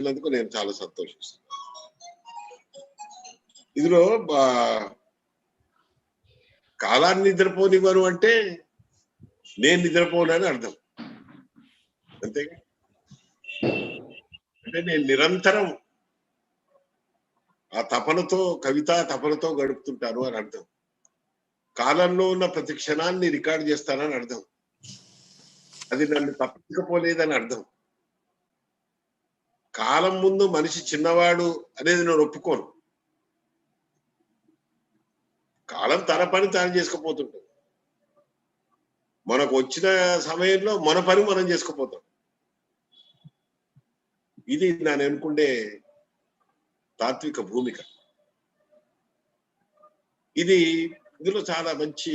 ఇచ్చినందుకు నేను చాలా సంతోషిస్తున్నాను. ఇందులో కాలాన్ని నిద్రపోనివ్వరు అంటే నేను నిద్రపోనని అర్థం. అంతేగా? అంటే నేను నిరంతరం ఆ తపనతో, కవితా తపనతో గడుపుతుంటాను అని అర్థం. కాలంలో ఉన్న ప్రతి క్షణాన్ని రికార్డు చేస్తానని అర్థం. అది నన్ను తప్పించకపోలేదని అర్థం. కాలం ముందు మనిషి చిన్నవాడు అనేది నేను ఒప్పుకోను. కాలం తన పని తాను చేసుకుపోతుంటుంది. మనకు వచ్చిన సమయంలో మన పని మనం చేసుకుపోతాం. ఇది నేను అనుకుంటే తాత్విక భూమిక. ఇది ఇందులో చాలా మంచి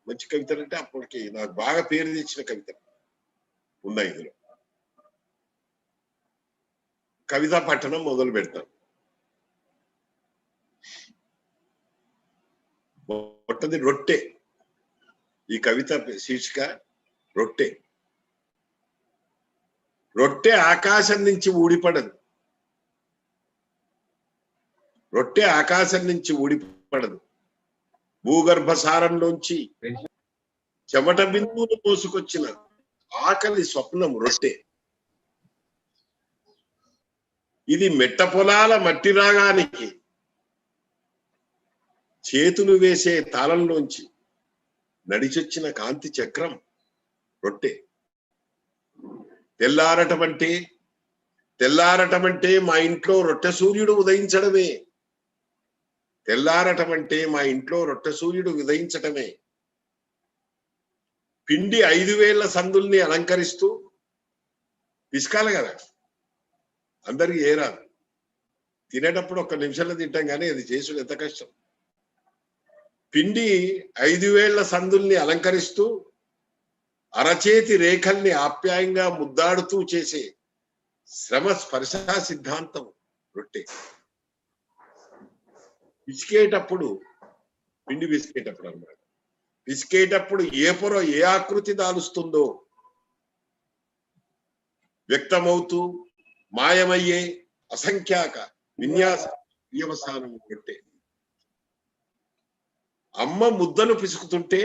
మంచి కవితలు అంటే అప్పటికి నాకు బాగా పేరు తెచ్చిన కవితలు ఉన్నాయి ఇందులో. కవితా పఠనం మొదలు పెడతాను. మొట్టది రొట్టె. ఈ కవిత శీర్షిక రొట్టె. రొట్టె ఆకాశం నుంచి ఊడిపడదు. రొట్టె ఆకాశం నుంచి ఊడిపడదు. భూగర్భ సారంలోంచి చెమట బిందువులు పోసుకొచ్చిన ఆకలి స్వప్నం రొట్టె. ఇది మెట్ట పొలాల మట్టి రాగానికి చేతులు వేసే తాళంలోంచి నడిచొచ్చిన కాంతి చక్రం రొట్టె. తెల్లారటమంటే మా ఇంట్లో రొట్టె సూర్యుడు ఉదయించడమే. తెల్లారటమంటే మా ఇంట్లో రొట్టె సూర్యుడు ఉదయించటమే. పిండి 5,000 సందుల్ని అలంకరిస్తూ పిసకాలి కదా, అందరికి ఏరాదు. తినేటప్పుడు 1 నిమిషంలో తింటాం కానీ అది చేసుడు ఎంత కష్టం. పిండి 5,000 సందుల్ని అలంకరిస్తూ అరచేతి రేఖల్ని ఆప్యాయంగా ముద్దాడుతూ చేసే శ్రమ స్పర్శ సిద్ధాంతం రొట్టె. పిసికేటప్పుడు, పిండి పిసికేటప్పుడు అన్నమాట, పిసికేటప్పుడు ఏ పొర ఏ ఆకృతి దాలుస్తుందో వ్యక్తమవుతూ మాయమయ్యే అసంఖ్యాక విన్యాస వ్యవసానం రొట్టె. అమ్మ ముద్దను పిసుకుతుంటే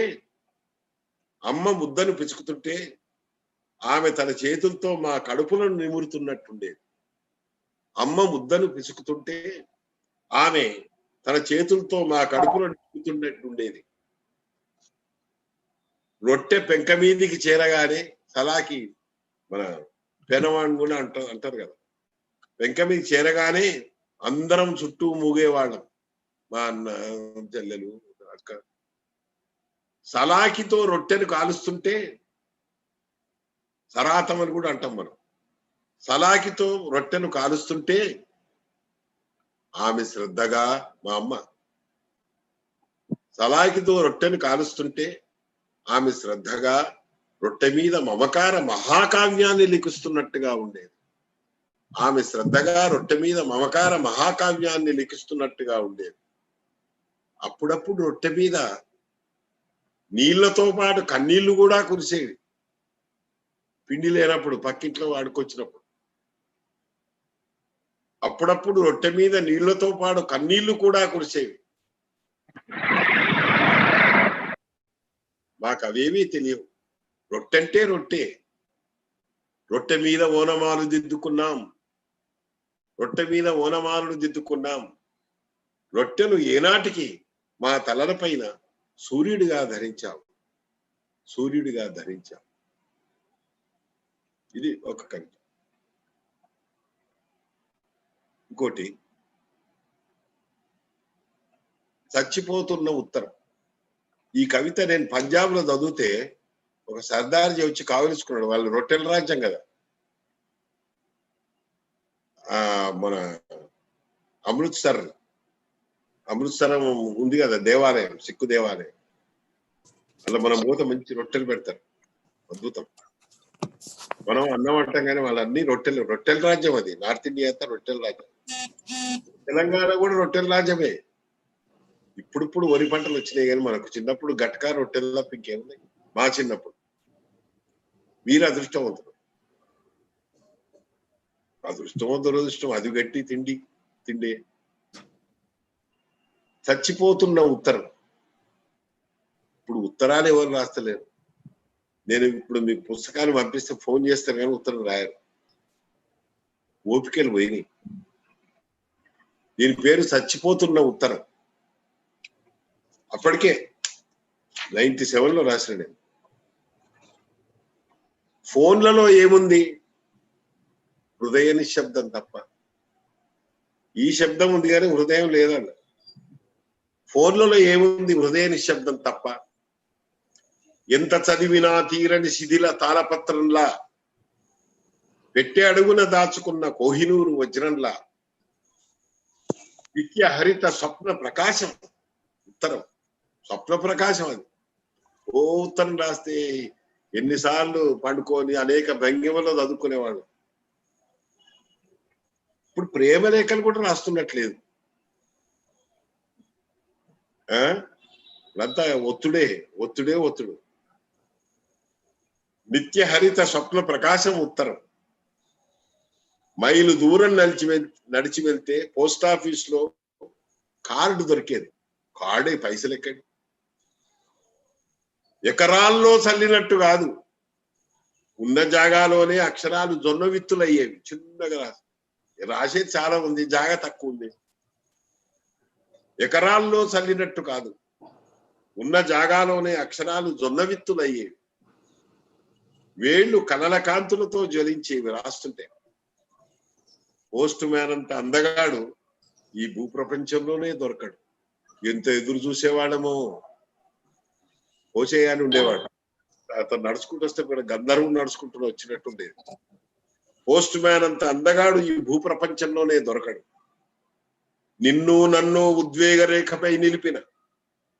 ఆమె తన చేతులతో మా కడుపులను నిమురుతున్నట్టుండేది. అమ్మ ముద్దను పిసుకుతుంటే ఆమె తన చేతులతో మా కడుపులను నిమురుతున్నట్టుండేది. రొట్టె పెంక మీదికి చేరగానే సలాకి, మన పెనవాణి కూడా అంటారు కదా, పెంక మీదకి చేరగానే అందరం చుట్టూ మూగేవాళ్ళం. మా అన్న, చెల్లెలు, అక్క. సలాకితో రొట్టెను కాలుస్తుంటే, సరాతం అని కూడా అంటాం మనం. సలాకితో రొట్టెను కాలుస్తుంటే ఆమె శ్రద్ధగా, మా అమ్మ సలాకితో రొట్టెను కాలుస్తుంటే ఆమె శ్రద్ధగా రొట్టె మీద మమకార మహాకావ్యాన్ని లిఖిస్తున్నట్టుగా ఉండేది. ఆమె శ్రద్ధగా రొట్టె మీద మమకార మహాకావ్యాన్ని లిఖిస్తున్నట్టుగా ఉండేది. అప్పుడప్పుడు రొట్టె మీద నీళ్లతో పాటు కన్నీళ్లు కూడా కురిసేవి. పిండి లేనప్పుడు, పక్కింట్లో వాడుకొచ్చినప్పుడు అప్పుడప్పుడు రొట్టె మీద నీళ్లతో పాటు కన్నీళ్లు కూడా కురిసేవి. మాకు అవేమీ తెలియవు. రొట్టెంటే రొట్టె. రొట్టె మీద ఓనమాలు దిద్దుకున్నాం. రొట్టెను ఏనాటికి మా తలల పైన సూర్యుడిగా ధరించాం. ఇది ఒక కవిత. ఇంకోటి, చచ్చిపోతున్న ఉత్తరం. ఈ కవిత నేను పంజాబ్ లో చదివితే ఒక సర్దార్జీ వచ్చి కావలిసుకున్నాడు. వాళ్ళు రొట్టెల రాజ్యం కదా. మన అమృత్సరం ఉంది కదా దేవాలయం, సిక్కు దేవాలయం. అలా మనం పోతే మంచి రొట్టెలు పెడతారు, అద్భుతం. మనం అన్నం అంటాం కానీ వాళ్ళు అన్ని రొట్టెల రాజ్యం. అది నార్త్ ఇండియా అంతా రొట్టెల రాజ్యం. తెలంగాణ కూడా రొట్టెల రాజ్యమే. ఇప్పుడు వరి పంటలు వచ్చినాయి కానీ మనకు చిన్నప్పుడు గట్కా రొట్టెల ఇంకేమున్నాయి. మా చిన్నప్పుడు మీరు అదృష్టవంతులు. అదృష్టమో దురదృష్టం, అది గట్టి తిండి. చచ్చిపోతున్న ఉత్తరం. ఇప్పుడు ఉత్తరాలు ఎవరు రాస్తలేరు. నేను ఇప్పుడు మీకు పుస్తకాలు పంపిస్తే ఫోన్ చేస్తారు కానీ ఉత్తరం రాయరు. ఓపికలు పోయినాయి. దీని పేరు చచ్చిపోతున్న ఉత్తరం. అప్పటికే 97లో రాసిన నేను. ఫోన్లలో ఏముంది? హృదయ నిశ్శబ్దం తప్ప. ఈ శబ్దం ఉంది కానీ హృదయం లేదన్న. ఫోన్లలో ఏముంది? హృదయ నిశ్శబ్దం తప్ప. ఎంత చదివినా తీరని శిథిల తాళపత్రంలా, పెట్టే అడుగున దాచుకున్న కోహినూరు వజ్రంలా, నిత్య హరిత స్వప్న ప్రకాశం ఉత్తరం. స్వప్న ప్రకాశం అది. ఓ ఉత్తరం రాస్తే ఎన్నిసార్లు పండుకొని అనేక భంగిమలో చదువుకునేవాడు. ఇప్పుడు ప్రేమ లేఖలు కూడా రాస్తున్నట్లేదు. అంతా ఒత్తుడు. నిత్య హరిత స్వప్న ప్రకాశం ఉత్తరం. మైలు దూరం నడిచి వెళ్తే పోస్ట్ ఆఫీస్ లో కార్డు దొరికేది. కార్డే పైసలు ఎక్కడి. ఎకరాల్లో చల్లినట్టు కాదు, ఉన్న జాగాలోనే అక్షరాలు జొన్న విత్తులు అయ్యేవి. చిన్నగా రాసేది చాలా ఉంది, జాగా తక్కువ ఉంది. ఎకరాల్లో చల్లినట్టు కాదు, ఉన్న జాగాలోనే అక్షరాలు జొన్న విత్తులు అయ్యేవి. వేళ్లు కనల కాంతులతో జ్వలించేవి రాస్తుంటే. పోస్ట్ మ్యాన్ అంత అందగాడు ఈ భూప్రపంచంలోనే దొరకడు. ఎంత ఎదురు చూసేవాడమో. పోసేయాని ఉండేవాడు. అతను నడుచుకుంటూ వస్తే కూడా గంధర్వం నడుచుకుంటూ వచ్చినట్టుండేది. పోస్ట్ మ్యాన్ అంత అందగాడు ఈ భూప్రపంచంలోనే దొరకడు. నిన్ను నన్ను ఉద్వేగ రేఖపై నిలిపిన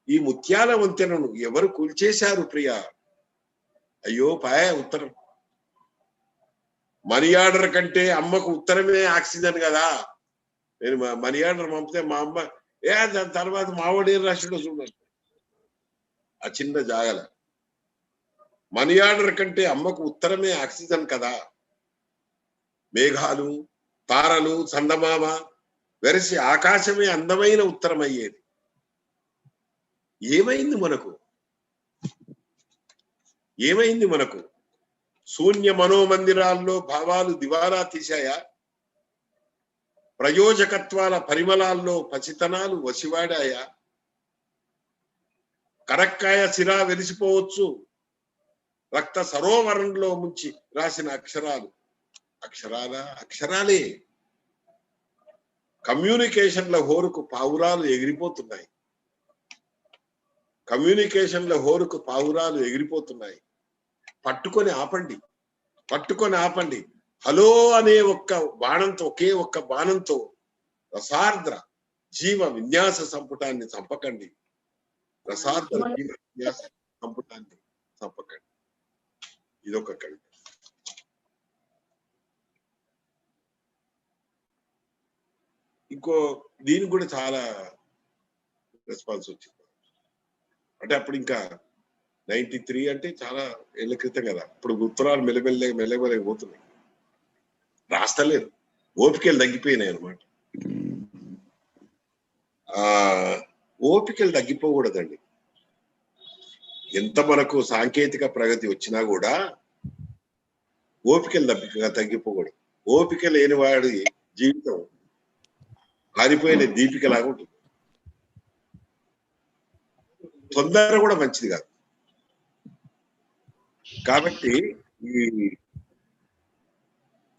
ఈ ముత్యాల వంతెనను ఎవరు కూల్చేశారు ప్రియా? అయ్యో పాయ ఉత్తరం. మనీ ఆర్డర్ కంటే అమ్మకు ఉత్తరమే ఆక్సిజన్ కదా. నేను మనీ ఆర్డర్ పంపితే మా అమ్మ దాని తర్వాత మావాడు ఏం రాసిండో చూడండి. ఆ చిన్న జాగల మనీ ఆర్డర్ కంటే అమ్మకు ఉత్తరమే ఆక్సిజన్ కదా. మేఘాలు, తారలు, చందమామ వెరసి ఆకాశమే అందమైన ఉత్తరం అయ్యేది. ఏమైంది మనకు? శూన్య మనోమందిరాల్లో భావాలు దివాలా తీశాయా? ప్రయోజకత్వాల పరిమళాల్లో పసితనాలు వసివాడాయా? కరక్కాయ సిరా వెలిసిపోవచ్చు, రక్త సరోవరంలో ముంచి రాసిన అక్షరాలే. కమ్యూనికేషన్ల హోరుకు పావురాలు ఎగిరిపోతున్నాయి. పట్టుకొని ఆపండి. హలో అనే ఒకే ఒక్క బాణంతో రసార్ద్ర జీవ విన్యాస సంపుటాన్ని చంపకండి. ఇదొక కవిత. ఇంకో దీనికి కూడా చాలా రెస్పాన్స్ వచ్చింది. అంటే అప్పుడు ఇంకా 93 అంటే చాలా ఏళ్ల క్రితం కదా. ఇప్పుడు ఉత్తరాలు మెల్లమెల్లగా పోతున్నాయి. రాస్తలేరు, ఓపికలు తగ్గిపోయినాయి అనమాట. ఓపికలు తగ్గిపోకూడదండి. ఎంత మనకు సాంకేతిక ప్రగతి వచ్చినా కూడా ఓపికలు తగ్గిపోకూడదు. ఓపిక లేని వాడి జీవితం ఆరిపోయిన దీపికలాగా ఉంటుంది. తొందర కూడా మంచిది కాదు. కాబట్టి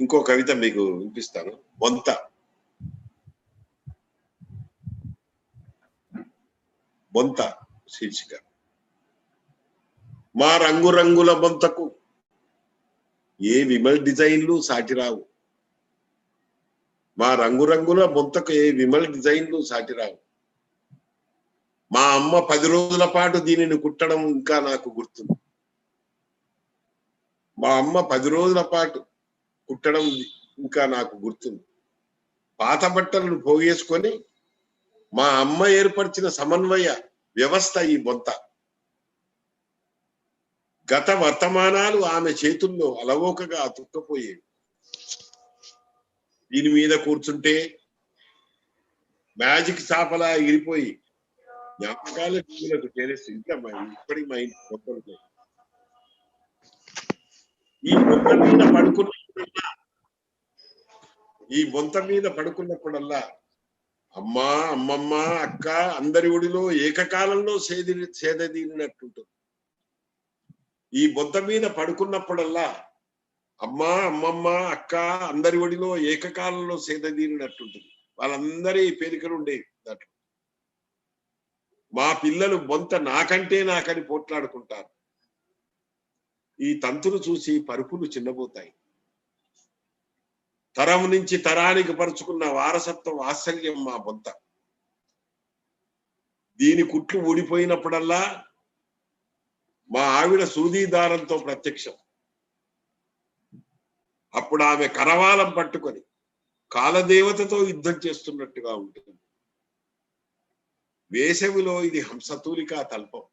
ఇంకో కవిత మీకు వినిపిస్తాను. బొంత శీర్షిక. మా రంగురంగుల బొంతకు ఏ విమల్ డిజైన్లు సాటిరావు. మా రంగురంగుల బొంతకు ఏ విమల్ డిజైన్లు సాటిరావు. మా అమ్మ 10 రోజుల పాటు దీనిని కుట్టడం ఇంకా నాకు గుర్తుంది. మా అమ్మ 10 రోజుల పాటు కుట్టడం ఇంకా నాకు గుర్తుంది. పాత బట్టలను పోగేసుకొని మా అమ్మ ఏర్పరిచిన సమన్వయ వ్యవస్థ ఈ బొంత. గత వర్తమానాలు ఆమె చేతుల్లో అలవోకగా అతుక్కపోయేవి. దీని మీద కూర్చుంటే మ్యాజిక్ చాపలా ఎగిరిపోయి జ్ఞాపకాల జీవులకు చేరేస్తూ ఇంకా ఇప్పటికి మా ఇంటి మొత్తం ఈ బొంత మీద పడుకున్నప్పుడల్లా అమ్మా అమ్మమ్మ అక్క అందరి ఒడిలో ఏకకాలంలో సేదదీరినట్టుంటుంది. ఈ బొంత మీద పడుకున్నప్పుడల్లా అమ్మా అమ్మమ్మ అక్క అందరి ఒడిలో ఏకకాలంలో సేదదీరినట్టుంటుంది. వాళ్ళందరి పేరికలు ఉండేవి దాంట్లో. మా పిల్లలు బొంత నాకని పోట్లాడుకుంటారు. ఈ తంతులు చూసి పరుపులు చిన్నబోతాయి. తరం నుంచి తరానికి పరుచుకున్న వారసత్వ వాత్సల్యం మా బొంత. దీని కుట్లు ఊడిపోయినప్పుడల్లా మా ఆవిడ సూదీదారంతో ప్రత్యక్షం. అప్పుడు ఆమె కరవాలం పట్టుకొని కాలదేవతతో యుద్ధం చేస్తున్నట్టుగా ఉంటుంది. వేసవిలో ఇది హంసతూలికా తల్పం.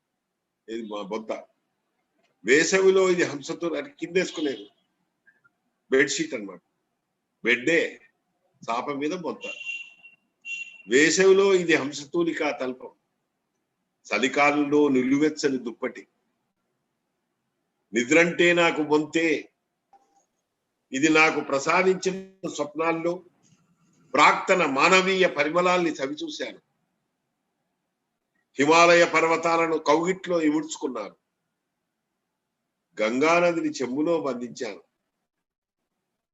ఇది మా బొంత. వేసవిలో ఇది హంసతూలి అంటే కిందేసుకునేది బెడ్షీట్ అన్నమాట. బెడ్డే చాప మీద బొంత. వేసవిలో ఇది హంసతూలికా తల్పం. చలికాలంలో నిలువెచ్చని దుప్పటి. నిద్రంటే నాకు బొంతే. ఇది నాకు ప్రసాదించిన స్వప్నాల్లో ప్రాక్తన మానవీయ పరిమళాల్ని చవిచూశాను. హిమాలయ పర్వతాలను కౌగిట్లో ఇముడ్చుకున్నాను. గంగానదిని చెంబులో బంధించాను.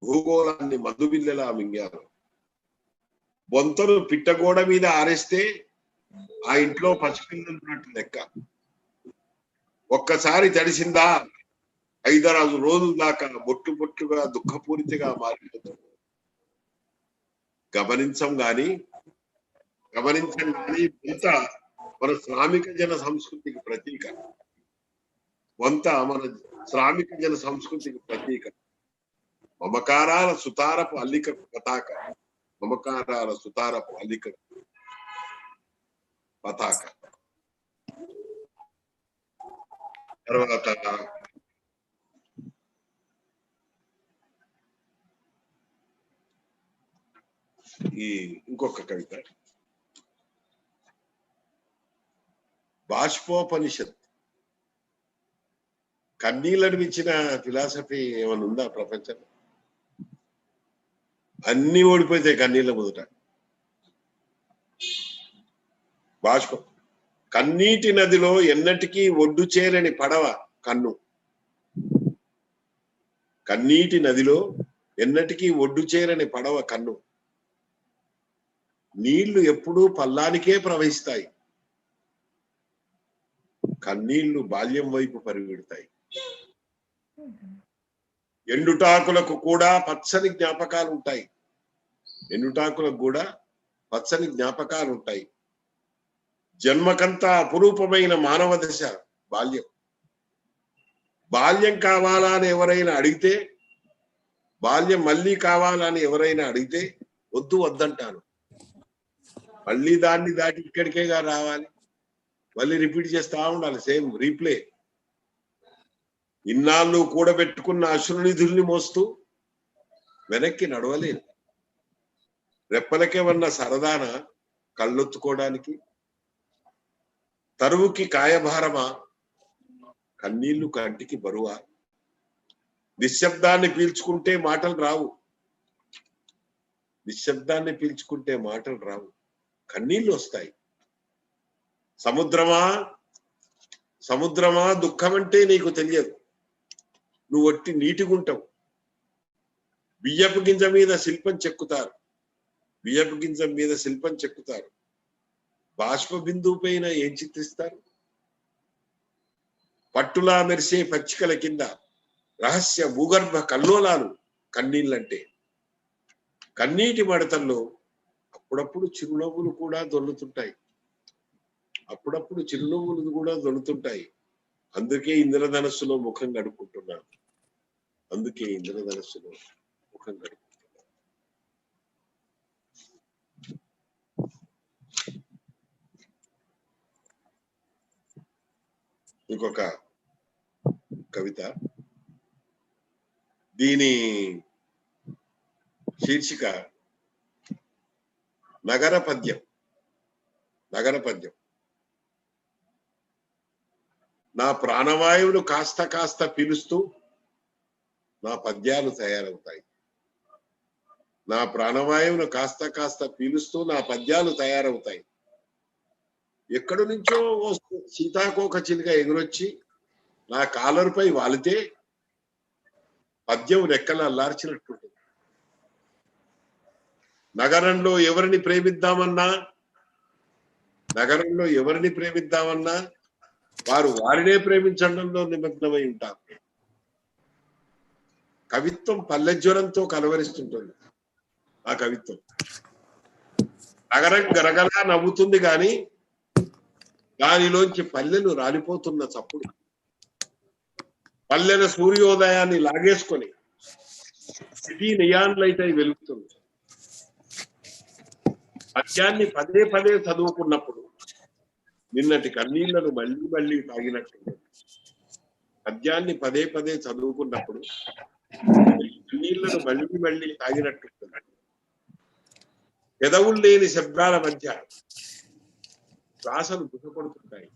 భూగోళాన్ని మధుబిల్లలా మింగాను. బొంతను పిట్టగోడ మీద ఆరేస్తే ఆ ఇంట్లో పసిపిల్లలున్నట్టు లెక్క. ఒక్కసారి తడిసిందా 5-6 రోజుల దాకా బొట్టు బొట్టుగా దుఃఖపూరితగా మారిపోతుంది. గమనించం గాని బొంత మన శ్రామిక జన సంస్కృతికి ప్రతీక. బొంత మన శ్రామిక జన సంస్కృతికి ప్రతీక. మమకారాల సుతారపు అల్లిక పతాక. మమకారాల సుతారపు అల్లిక పతాక. తర్వాత ఈ ఇంకొక కవిత బాష్పోపనిషత్. కన్నీళ్ళని మించిన ఫిలాసఫీ ఏమైనా ఉందా ప్రపంచం? అన్ని ఓడిపోతాయి కన్నీళ్ళ మొదట. బాష్పం. కన్నీటి నదిలో ఎన్నటికీ ఒడ్డు చేరని పడవ కన్ను. కన్నీటి నదిలో ఎన్నటికీ ఒడ్డు చేరని పడవ కన్ను. నీళ్లు ఎప్పుడూ పల్లానికే ప్రవహిస్తాయి. కన్నీళ్లు బాల్యం వైపు పరిగెడతాయి. ఎండుటాకులకు కూడా పచ్చని జ్ఞాపకాలు ఉంటాయి. ఎండుటాకులకు కూడా పచ్చని జ్ఞాపకాలు ఉంటాయి. జన్మకంతా అపురూపమైన మానవ దశ బాల్యం. బాల్యం కావాలా అని ఎవరైనా అడిగితే, బాల్యం మళ్ళీ కావాలా అని ఎవరైనా అడిగితే వద్దంటాను. మళ్ళీ దాన్ని దాటి ఇక్కడికేగా రావాలి. మళ్ళీ రిపీట్ చేస్తా ఉండాలి. Same replay. ఇన్నాళ్ళు కూడబెట్టుకున్న అశ్రునిధుల్ని మోస్తూ వెనక్కి నడవలేదు. రెప్పలకేమన్నా సరదాన కళ్ళొత్తుకోవడానికి? తరువుకి కాయభారమా? కన్నీళ్లు కంటికి బరువా? నిశ్శబ్దాన్ని పీల్చుకుంటే మాటలు రావు. నిశ్శబ్దాన్ని పీల్చుకుంటే మాటలు రావు. కన్నీళ్లు వస్తాయి. సముద్రమా దుఃఖం అంటే నీకు తెలియదు. నువ్వు ఒట్టి నీటిగుంటావు. బియ్యపు గింజ మీద శిల్పం చెక్కుతారు. బాష్ప బిందువు పైన ఏం చిత్రిస్తారు? పట్టులా మెరిసే పచ్చికల కింద రహస్య భూగర్భ కల్లోలాలు కన్నీళ్ళంటే. కన్నీటి మడతల్లో అప్పుడప్పుడు చిరునవ్వులు కూడా దొల్లుతుంటాయి. అందుకే ఇంద్రధనస్సులో ముఖం గడుపుకుంటున్నాను. ఇంకొక కవిత. దీని శీర్షిక నగర పద్యం. నా ప్రాణవాయువును కాస్త కాస్త పీలుస్తూ నా పద్యాలు తయారవుతాయి. నా ప్రాణవాయువును కాస్త కాస్త పీలుస్తూ నా పద్యాలు తయారవుతాయి. ఎక్కడి నుంచో సీతాకోక చిలుక ఎగురొచ్చి నా కాలరుపై వాలితే పద్యం రెక్కలు అల్లార్చినట్టుంటుంది. నగరంలో ఎవరిని ప్రేమిద్దామన్నా వారు వారినే ప్రేమించడంలో నిమగ్నమై ఉంటారు. కవిత్వం పల్లె జ్వరంతో కలవరిస్తుంటుంది. ఆ కవిత్వం నగరం గరగలా నవ్వుతుంది గాని దానిలోంచి పల్లెలు రాలిపోతున్న చప్పుడు, పల్లెల సూర్యోదయాన్ని లాగేసుకొని సిటీ నియాన్ లైట్ అయి వెలుగుతుంది. పద్యాన్ని పదే పదే చదువుకున్నప్పుడు నిన్నటి కన్నీళ్లను మళ్ళీ మళ్ళీ తాగినట్టు. పద్యాన్ని పదే పదే చదువుకున్నప్పుడు కన్నీళ్లను మళ్ళీ మళ్ళీ తాగినట్టు. పెదవులు లేని శబ్దాల మధ్య శ్వాసలు దుఃఖపడుతుంటాయి.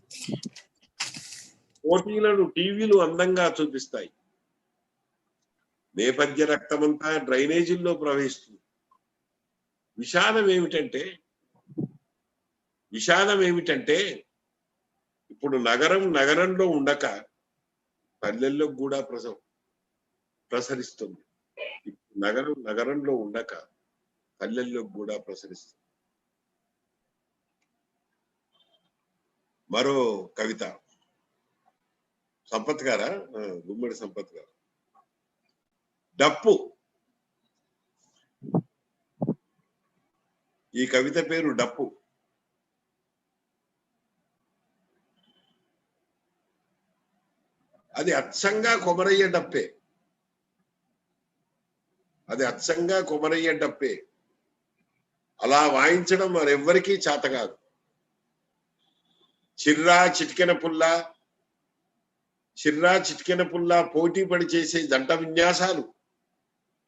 పోటీలను టీవీలు అందంగా చూపిస్తాయి. నేపథ్య రక్తమంతా డ్రైనేజీల్లో ప్రవహిస్తుంది. విషాదం ఏమిటంటే ఇప్పుడు నగరంలో ఉండక పల్లెల్లో కూడా ప్రసరిస్తుంది. నగరంలో ఉండక పల్లెల్లో కూడా ప్రసరిస్తుంది. మరో కవిత సంపత్ గారా, గుమ్మడి సంపత్ గారు. డప్పు. ఈ కవిత పేరు డప్పు. అది అచ్చంగా కొమరయ్య డప్పే. అలా వాయించడం మరెవ్వరికీ చేత కాదు. చిర్రా చిటికెన పుల్ల పోటీ పడి చేసే జంట విన్యాసాలు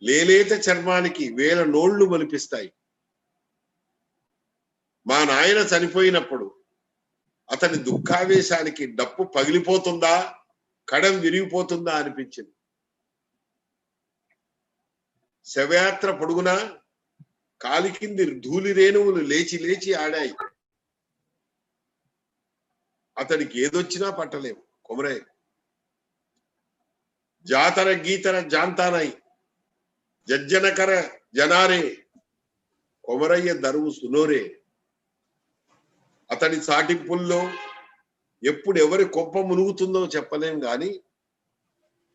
లేలేత చర్మానికి వేల నోళ్లు మొలిపిస్తాయి. మా నాయన చనిపోయినప్పుడు అతని దుఃఖావేశానికి డప్పు పగిలిపోతుందా, కడం విరిగిపోతుందా అనిపించింది. శవయాత్ర పొడుగునా కాలి కింది ధూళి రేణువులు లేచి లేచి ఆడాయి. అతనికి ఏదొచ్చినా పట్టలేము. కొమరయ్య జాతర గీతర జాంతానై జజ్జనకర జనారే, కొమరయ్య దరువు సునోరే. అతని చాటింపుల్లో ఎప్పుడు ఎవరి కొంప మునుగుతుందో చెప్పలేం గాని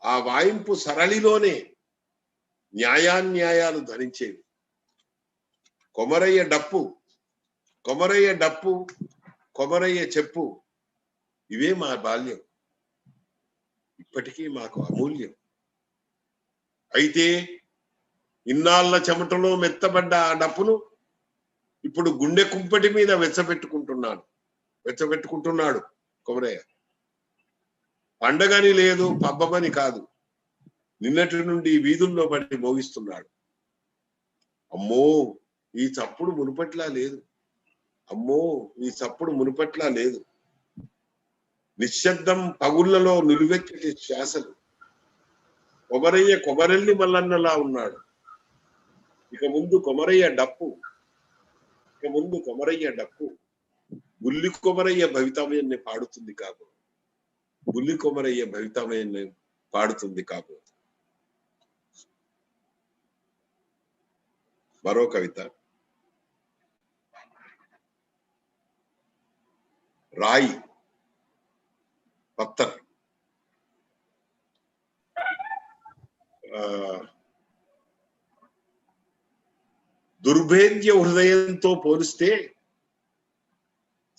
ఆ వాయింపు సరళిలోనే న్యాయాన్యాయాలు ధరించేవి. కొమరయ్య డప్పు, కొమరయ్య చెప్పు, ఇవే మా బాల్యం, ఇప్పటికీ మాకు అమూల్యం. అయితే ఇన్నాళ్ళ చెమటలో మెత్తబడ్డ ఆ డప్పును ఇప్పుడు గుండె కుంపటి మీద వెచ్చబెట్టుకుంటున్నాడు కొమరయ్య. పండగని లేదు, పబ్బమని కాదు, నిన్నటి నుండి వీధుల్లో పడి మోగిస్తున్నాడు. అమ్మో ఈ చప్పుడు మునుపట్లా లేదు. నిశ్శబ్దం పగుళ్లలో నిలువెత్తి శ్వాసలు. కొమరయ్య కొమరెల్లి మల్లన్నలా ఉన్నాడు. ఇక ముందు కొమరయ్య డప్పు బుల్లి కొమరయ్య భవితవ్యాన్ని పాడుతుంది కాబో. మరో కవిత రాయి పత్తర్. దుర్భేద్య హృదయంతో పోలిస్తే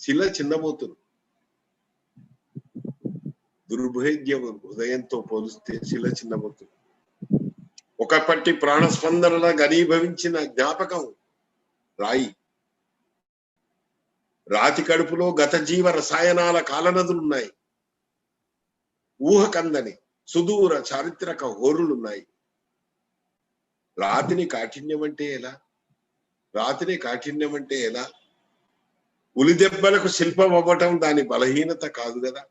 శిల చిన్నబోతుంది. ఒకప్పటి ప్రాణస్పందనల ఘనీభవించిన జ్ఞాపకం రాయి. రాతి కడుపులో గత జీవ రసాయనాల కాలనదులున్నాయి. ఊహకందని సుదూర చారిత్రక హోరులున్నాయి. రాతిని కాఠిన్యం అంటే ఎలా? రాతిని కాఠిన్యం అంటే ఎలా? ఉలిదెబ్బలకు శిల్పం అవ్వటం దాని బలహీనత కాదు కదా.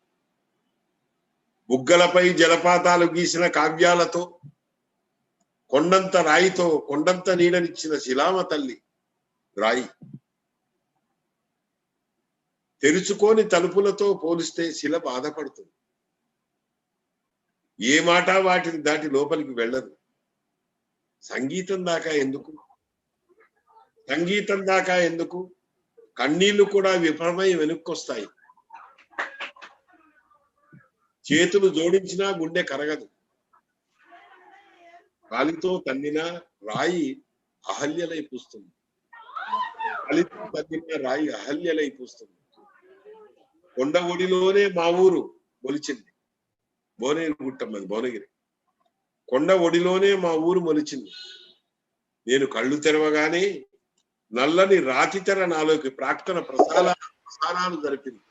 బుగ్గలపై జలపాతాలు గీసిన కావ్యాలతో, కొండంత రాయితో కొండంత నీడనిచ్చిన శిలామ తల్లి రాయి. తెరుచుకోని తలుపులతో పోలిస్తే శిల బాధపడుతుంది. ఏ మాట వాటిని దాటి లోపలికి వెళ్ళదు. సంగీతం దాకా ఎందుకు? సంగీతం దాకా ఎందుకు? కన్నీళ్లు కూడా విఫలమై వెనుక్కొస్తాయి. చేతులు జోడించినా గుండె కరగదు. కాలితో తన్నిన రాయి అహల్యలై పూస్తుంది. కాలితో తన్నిన రాయి అహల్యలై పూస్తుంది. కొండ ఒడిలోనే మా ఊరు మొలిచింది. భువనగిరి గుట్టమ్మది, భువనగిరి. కొండ ఒడిలోనే మా ఊరు మొలిచింది. నేను కళ్ళు తెరవగానే నల్లని రాతి తెర నాలోకి ప్రాక్తన ప్రసారాలు జరిపింది.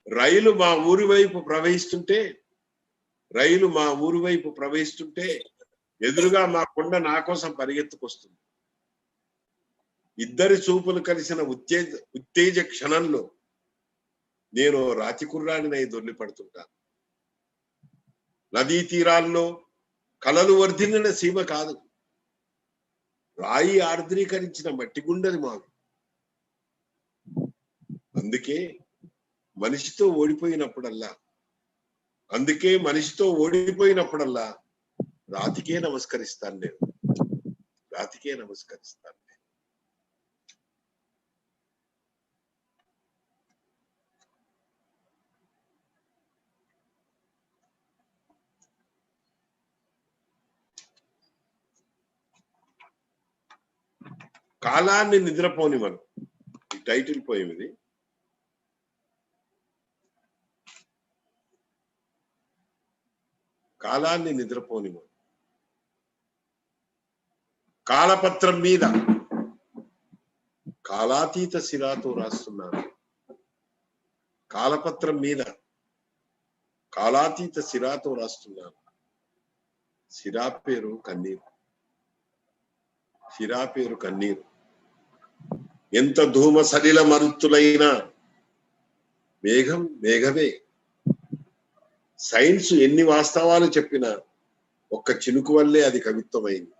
రైలు మా ఊరి వైపు ప్రవహిస్తుంటే ఎదురుగా మా కొండ నా కోసం పరిగెత్తుకొస్తుంది. ఇద్దరి చూపులు కలిసిన ఉత్తేజ క్షణంలో నేను రాతి కుర్రాడినై దొర్లిపడుతుంటాను. నదీ తీరాల్లో కలలు వర్ధిల్లిన సీమ కాదు, రాయి ఆర్ద్రీకరించిన మట్టి గుండెలు మావి. అందుకే మనిషితో ఓడిపోయినప్పుడల్లా రాతికే నమస్కరిస్తాను నేను. రాతికే నమస్కరిస్తాను. కాలాన్ని నిద్రపోని మనం, ఈ టైటిల్ పోయం ఇది. కాలాన్ని నిద్రపోని మనం. కాలపత్రం మీద కాలాతీత సిరాతో రాస్తున్నాను. కాలపత్రం మీద కాలాతీత సిరాతో రాస్తున్నాను. సిరా పేరు కన్నీరు. సిరా పేరు కన్నీరు. ఎంత ధూమ సలిల మరుత్తులైనా మేఘం మేఘమే. సైన్స్ ఎన్ని వాస్తవాలు చెప్పినా ఒక్క చినుకు వల్లే అది కవిత్వమైంది.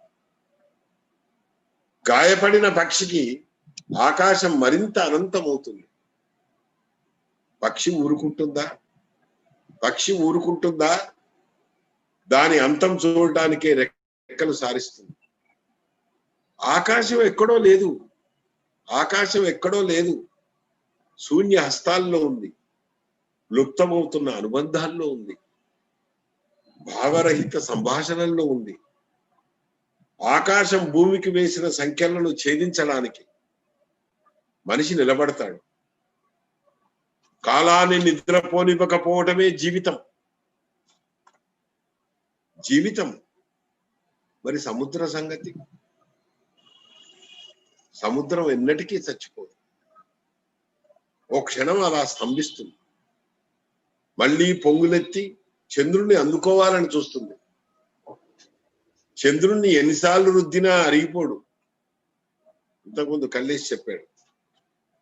గాయపడిన పక్షికి ఆకాశం మరింత అనంతమవుతుంది. పక్షి ఊరుకుంటుందా? దాని అంతం చూడటానికే రెక్కలు సారిస్తుంది. ఆకాశం ఎక్కడో లేదు. శూన్య హస్తాల్లో ఉంది. లుప్తమవుతున్న అనుబంధాల్లో ఉంది. భావరహిత సంభాషణల్లో ఉంది. ఆకాశం భూమికి వేసిన సంఖ్యలను ఛేదించడానికి మనిషి నిలబడతాడు. కాలాన్ని నిద్రపోనివ్వకపోవడమే జీవితం. మరి సముద్ర సంగతి? సముద్రం ఎన్నటికీ చచ్చిపోదు. ఓ క్షణం అలా స్తంభిస్తుంది. మళ్ళీ పొంగులెత్తి చంద్రుణ్ణి అందుకోవాలని చూస్తుంది. చంద్రుణ్ణి ఎన్నిసార్లు రుద్దినా అరిగిపోడు. ఇంతకుముందు కల్లేష్ చెప్పాడు,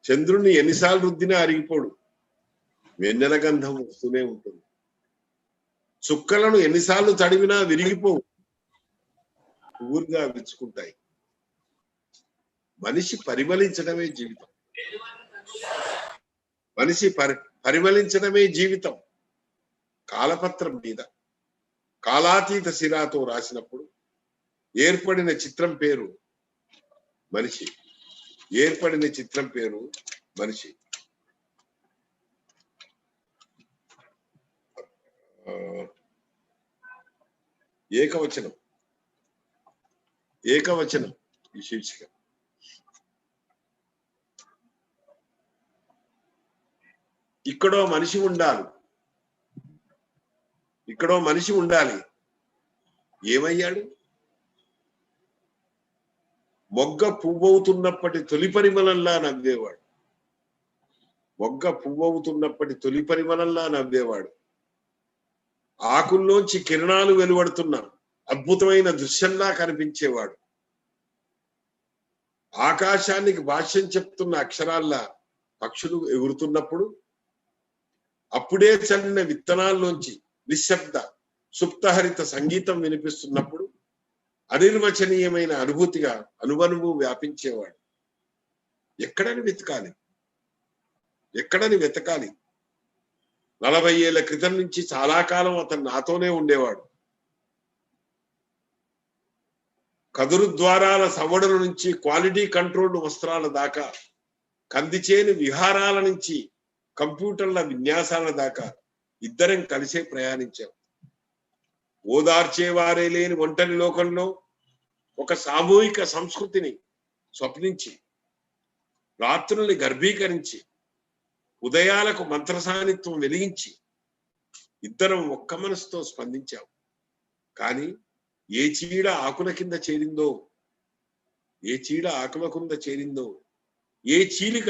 చంద్రుణ్ణి ఎన్నిసార్లు రుద్దినా అరిగిపోడు. వెన్నెల గంధం వస్తూనే ఉంటుంది. చుక్కలను ఎన్నిసార్లు తడివినా విరిగిపోవు, ఊరుగా విచ్చుకుంటాయి. మనిషి పరిమళించడమే జీవితం. పరిమళించడమే జీవితం. కాలపత్రం మీద కాలాతీత సిరాతో రాసినప్పుడు ఏర్పడిన చిత్రం పేరు మనిషి. ఏకవచనం ఈ శీర్షిక. ఇక్కడో మనిషి ఉండాలి. ఏమయ్యాడు? మొగ్గ పువ్వవుతున్నప్పటి తొలి పరిమళంలా నవ్వేవాడు. ఆకుల్లోంచి కిరణాలు వెలువడుతున్న అద్భుతమైన దృశ్యంలా కనిపించేవాడు. ఆకాశానికి భాష్యం చెప్తున్న అక్షరాల్లా పక్షులు ఎగురుతున్నప్పుడు, అప్పుడే చల్లిన విత్తనాల్లోంచి నిశ్శబ్ద సుప్తహరిత సంగీతం వినిపిస్తున్నప్పుడు అనిర్వచనీయమైన అనుభూతిగా అనువనువు వ్యాపించేవాడు. ఎక్కడని వెతకాలి, ఎక్కడని వెతకాలి? 40 ఏళ్ల క్రితం నుంచి చాలా కాలం అతను నాతోనే ఉండేవాడు. కదురు ద్వారాల సవడుల నుంచి క్వాలిటీ కంట్రోల్డ్ వస్త్రాల దాకా, కందిచేని విహారాల నుంచి కంప్యూటర్ల విన్యాసాల దాకా ఇద్దరం కలిసే ప్రయాణించాం. ఓదార్చేవారే లేని ఒంటరి లోకంలో ఒక సామూహిక సంస్కృతిని స్వప్నించి, రాత్రుల్ని గర్భీకరించి, ఉదయాలకు మంత్రసానిత్వం వెలిగించి ఇద్దరం ఒక్క మనసుతో స్పందించాం. కానీ ఏ చీడ ఆకుల కింద చేరిందో, ఏ చీడ ఆకుల కింద చేరిందో, ఏ చీలిక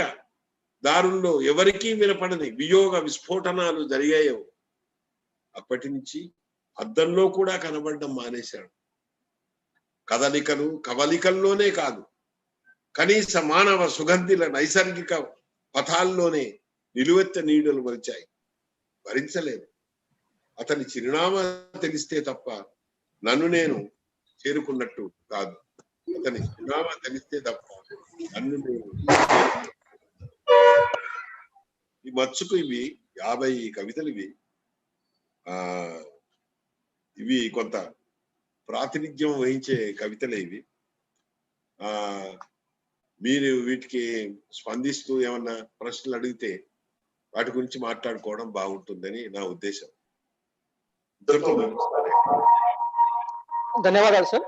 దారుల్లో ఎవరికీ వినపడని వియోగ విస్ఫోటనాలు జరిగాయో, అప్పటి నుంచి అద్దంలో కూడా కనబడడం మానేశాడు. కదలికలు కవలికల్లోనే కాదు, కనీస మానవ సుగంధిల నైసర్గిక పథాల్లోనే నిలువెత్త నీడలు మరిచాయి. భరించలేదు. అతని చిరునామా తెలిస్తే తప్ప నన్ను నేను చేరుకున్నట్టు కాదు. అతని చిరునామా తెలిస్తే తప్ప నన్ను నేను. ఈ మచ్చుకు ఇవి 50 కవితలు. ఇవి కొంత ప్రాతినిధ్యం వహించే కవితలే ఇవి. మీరు వీటికి స్పందిస్తూ ఏమన్నా ప్రశ్నలు అడిగితే వాటి గురించి మాట్లాడుకోవడం బాగుంటుందని నా ఉద్దేశం. ధన్యవాదాలు సార్.